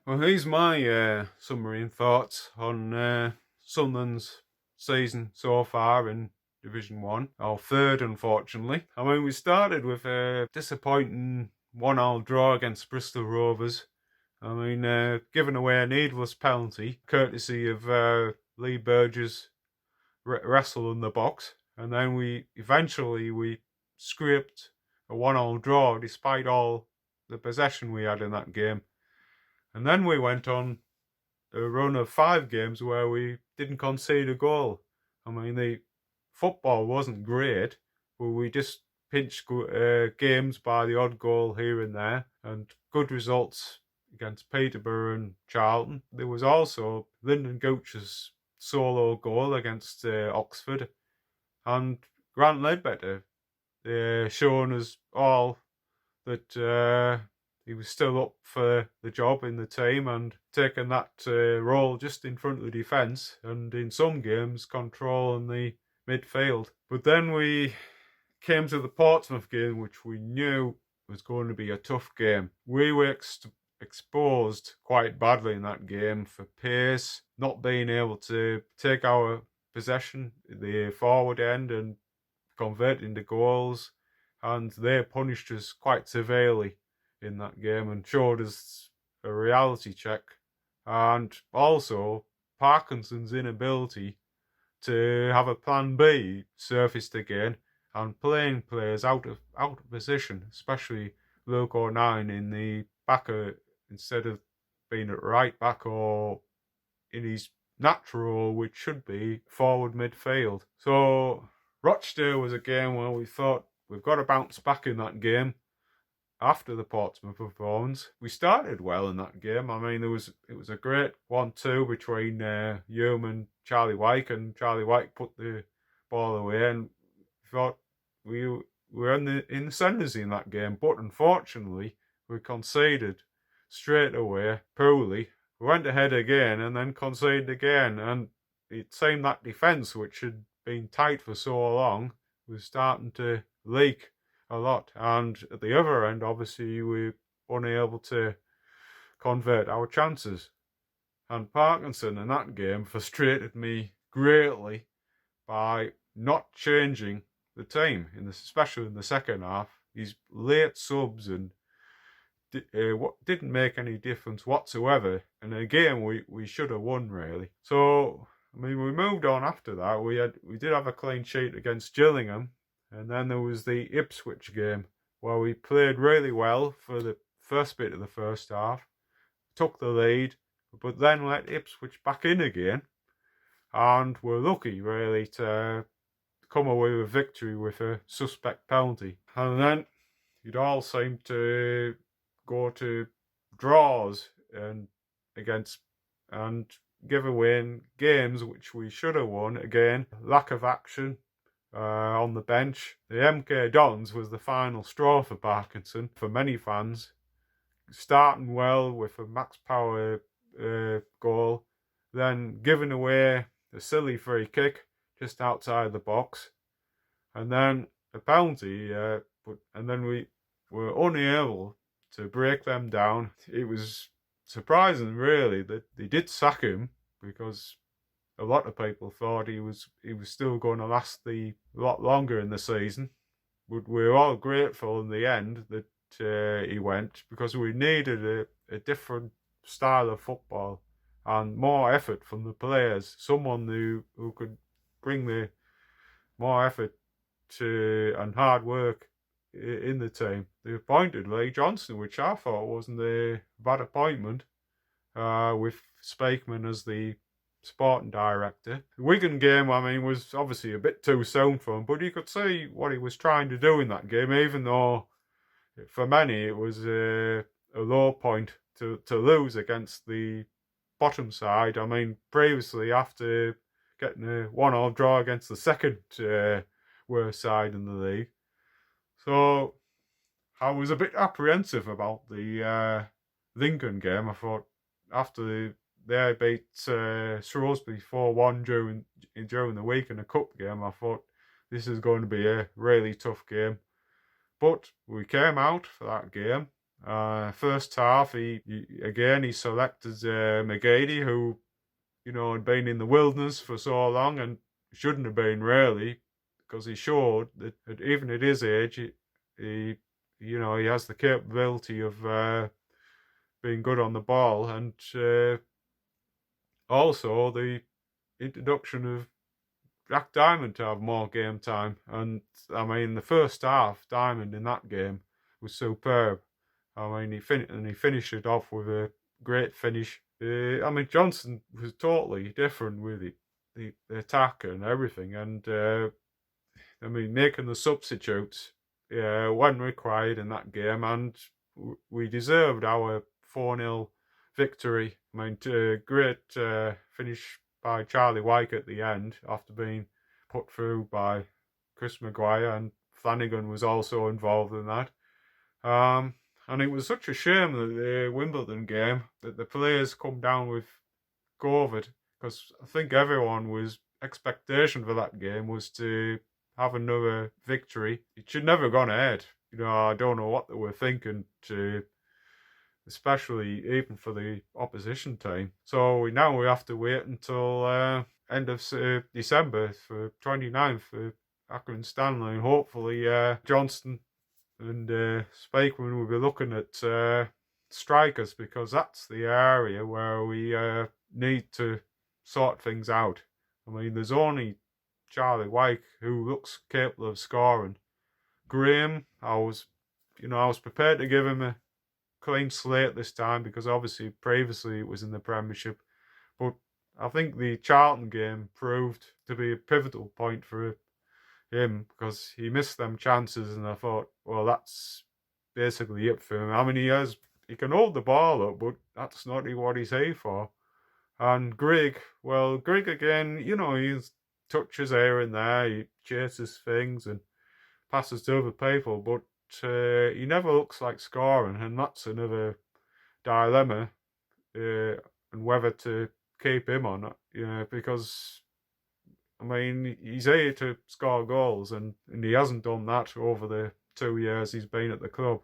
Well, here's my summary and thoughts on Sunderland's season so far in Division 1, our third, unfortunately. I mean, we started with a disappointing 1-1 draw against Bristol Rovers. I mean, giving away a needless penalty, courtesy of Lee Burgess' wrestle in the box. And then we scraped a 1-1 draw despite all the possession we had in that game. And then we went on a run of 5 games where we didn't concede a goal. I mean, the football wasn't great, but we just pinched games by the odd goal here and there, and good results against Peterborough and Charlton. There was also Lyndon Gooch's solo goal against Oxford, and Grant Ledbetter showing us all that he was still up for the job in the team and taking that role just in front of the defence and in some games controlling the midfield. But then we came to the Portsmouth game, which we knew was going to be a tough game. We were exposed quite badly in that game for pace, not being able to take our possession at the forward end and convert into goals, and they punished us quite severely in that game and showed us a reality check, and also Parkinson's inability to have a plan B surfaced again, and playing players out of position, especially Luke O'Nien in the back instead of being at right back or in his natural, which should be forward midfield. So Rochdale was a game where we thought we've got to bounce back in that game. After the Portsmouth performance, we started well in that game. I mean, it was a great 1-2 between Hume and Charlie Wyke, and Charlie Wyke put the ball away, and thought we were in the ascendancy in that game. But unfortunately, we conceded straight away poorly. We went ahead again and then conceded again, and it seemed that defence, which had been tight for so long, was starting to leak a lot. And at the other end, obviously, we were unable to convert our chances. And Parkinson in that game frustrated me greatly by not changing the team, especially in the second half. His late subs and didn't make any difference whatsoever. And again, we should have won, really. So, I mean, we moved on after that. We did have a clean sheet against Gillingham. And then there was the Ipswich game where we played really well for the first bit of the first half, took the lead, but then let Ipswich back in again, and were lucky, really, to come away with victory with a suspect penalty. And then it all seemed to go to draws and give away games which we should have won. Again, lack of action on the bench. The MK Dons was the final straw for Parkinson, for many fans. Starting well with a max power goal, then giving away a silly free kick just outside the box, and then a penalty, and then we were unable to break them down. It was surprising, really, that they did sack him, because a lot of people thought he was still going to last a lot longer in the season. But we were all grateful in the end that he went, because we needed a different style of football and more effort from the players. Someone who could bring the more effort and hard work in the team. They appointed Lee Johnson, which I thought wasn't a bad appointment, with Spakeman as the sporting director. The Wigan game, I mean, was obviously a bit too soon for him, but you could see what he was trying to do in that game, even though for many it was a low point to lose against the bottom side. I mean, previously, after getting a 1-1 draw against the second worst side in the league. So I was a bit apprehensive about the Lincoln game. I thought after they beat Shrewsbury 4-1 during the week in a cup game, I thought this is going to be a really tough game. But we came out for that game First half, he selected McGeady, who had been in the wilderness for so long and shouldn't have been really, because he showed that even at his age, he has the capability of being good on the ball, and also the introduction of Jack Diamond to have more game time. And I mean, the first half, Diamond in that game was superb. I mean, he finished it off with a great finish. I mean, Johnson was totally different with the attack and everything. And I mean, making the substitutes when required in that game, and we deserved our 4-0 victory. I mean, great finish by Charlie Wyke at the end after being put through by Chris Maguire, and Flanagan was also involved in that. And it was such a shame that the Wimbledon game that the players come down with COVID, because I think everyone was expectation for that game was to have another victory. It should never have gone ahead. I don't know what they were thinking, especially even for the opposition team. So we have to wait until end of December for 29th for Accrington Stanley, and hopefully Johnston and Spakeman will be looking at strikers, because that's the area where we need to sort things out. I mean, there's only Charlie Wyke who looks capable of scoring. Graham, I was prepared to give him a clean slate this time, because obviously previously it was in the Premiership, but I think the Charlton game proved to be a pivotal point for him, because he missed them chances, and I thought, well, that's basically it for him. I mean, he can hold the ball up, but that's not what he's here for. And Greg again, he touches here and there, he chases things and passes to other people, but he never looks like scoring, and that's another dilemma, and whether to keep him or not, because I mean, he's here to score goals, and he hasn't done that over the 2 years he's been at the club.